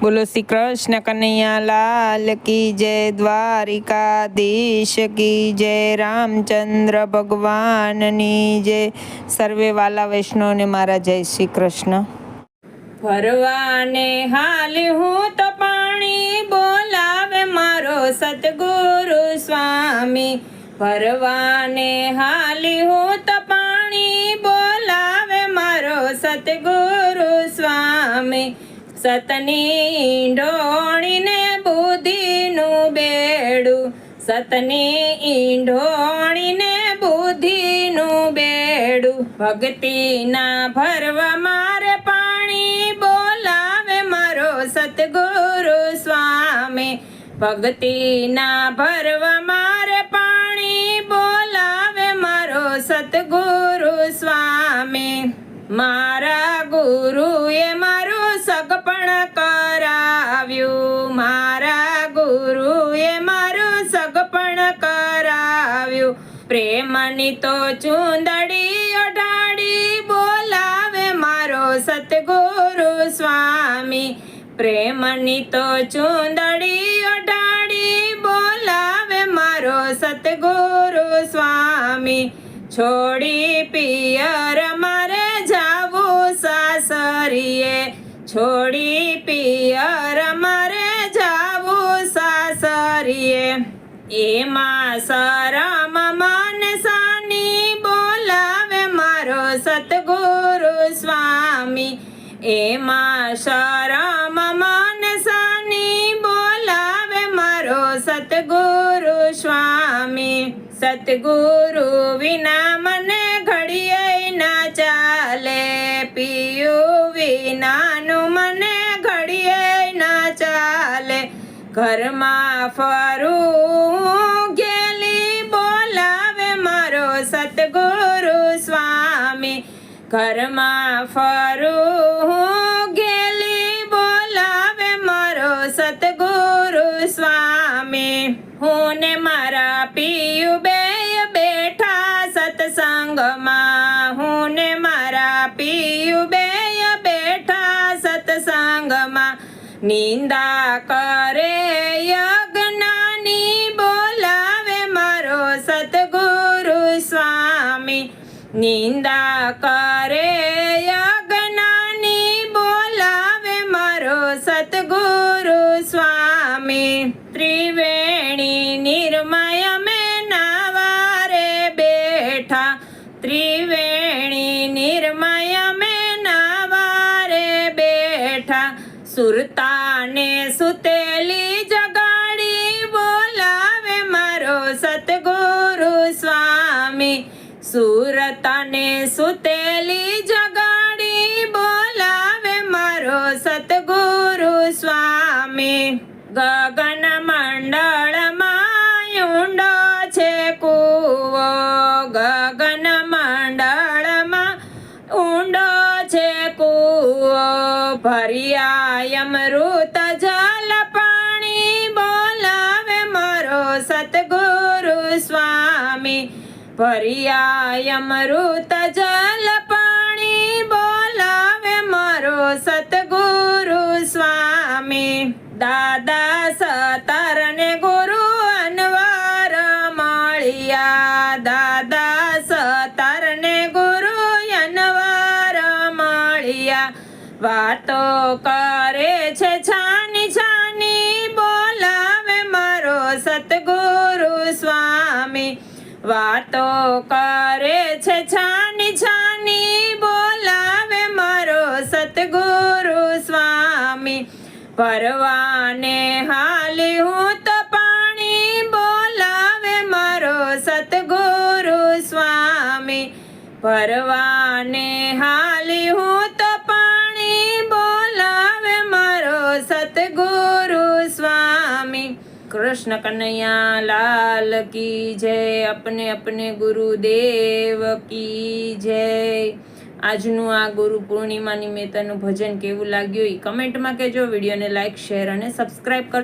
बोलो श्री कृष्ण कन्हैया लाल की जय, द्वारिकाधीश की जय, रामचंद्र भगवाननी जय। सर्वे वाला वैष्णव ने मारा जय श्री कृष्ण। ફરવાને હાલી હું તો પાણી બોલાવે મારો સતગુરુ સ્વામી। ફરવાને હાલી હું તો પાણી બોલાવે મારો સતગુરુ સ્વામી। સતની ઢોળીને બુદ્ધિનું બેડું, સતની ઢોળીને બુદ્ધિનું બેડું, ભક્તિના ભરવા મારે પાણી બોલાવે મારો સતગુરુ સ્વામી। ભક્તિના ભરવા મારે પાણી બોલાવે મારો સતગુરુ સ્વામી। મારા ગુરુએ મારું સગપણ કરાવ્યું, મારા ગુરુએ મારું સગપણ કરાવ્યું। પ્રેમની તો ચૂંદડી ઓઢાડી બોલાવે મારો સતગુરુ સ્વામી। પ્રેમની તો ચૂંદડી ઓઢાડી બોલાવે મારો સતગુરુ સ્વામી। છોડી પિયર મારે જાવું સાસરીએ, છોડી પિયર મારે જાવું સાસરીએ। એમાં શરમ મન સાની બોલાવે મારો સતગુરુ સ્વામી। એમાં શરમ મન સાની બોલાવે મારો સતગુરુ સ્વામી। સતગુરુ વિના મને ઘડીએ ના ચાલે, પિયું વિનાનું મને ઘડીએ ના ચાલે। ઘરમાં ફરું ગેલી બોલાવે મારો સતગુરુ સ્વામી। ઘરમાં ફરું ગેલી બોલાવે મારો સતગુરુ સ્વામી। હું ને મારા પિયું બે બેઠા સત્સંગમાં, હું ને મારા પિયું બે બેઠા સત્સંગમાં। નિંદા કરે યજ્ઞની બોલાવે મારો સતગુરુ સ્વામી। નિંદા કરે યજ્ઞની બોલાવે મારો સતગુરુ સ્વામી। ત્રિવેણી નિર્મય મેં નાવારે બેઠા, ત્રિવેણી નિર્મય મેં નાવારે બેઠા। સુરતાને સુતેલી જગાડી બોલાવે મારો સતગુરુ સ્વામી। સુરતાને સુતેલી જગાડી બોલાવે મારો સતગુરુ સ્વામી। ગગન મંડળમાં ઊંડો છે કૂવો, ગગન મંડળમાં ઊંડો છે કૂવો। ભર્યા અમૃત જલ પાણી બોલાવે મારો સતગુરુ સ્વામી। ભર્યા અમૃત જલ પાણી બોલાવે મારો સતગુરુ સ્વામી। દાદા સતરને ગુરુ અનવાર મળ્યા, દાદા સતરને ગુરુ અનવાર મળ્યા। વાતો કરે છે છાની છાની બોલાવે મારો સતગુરુ સ્વામી। વાતો કરે છે છાની છાની બોલાવે મારો સતગુરુ સ્વામી। ભરવાને હાલી હું તો પાણી બોલાવે મારો સતગુરુ સ્વામી। ભરવાને હાલી હું તો પાણી બોલાવે મારો સતગુરુ સ્વામી। કૃષ્ણ કનૈયા લાલ કી જય, अपने अपने ગુરુદેવ કી જય। આજનું આ ગુરુ પૂર્ણિમા નિમિત્તનું ભજન કેવું લાગ્યું એ કમેન્ટમાં કહેજો। વિડીયોને લાઈક, શેર અને સબસ્ક્રાઈબ કરજો।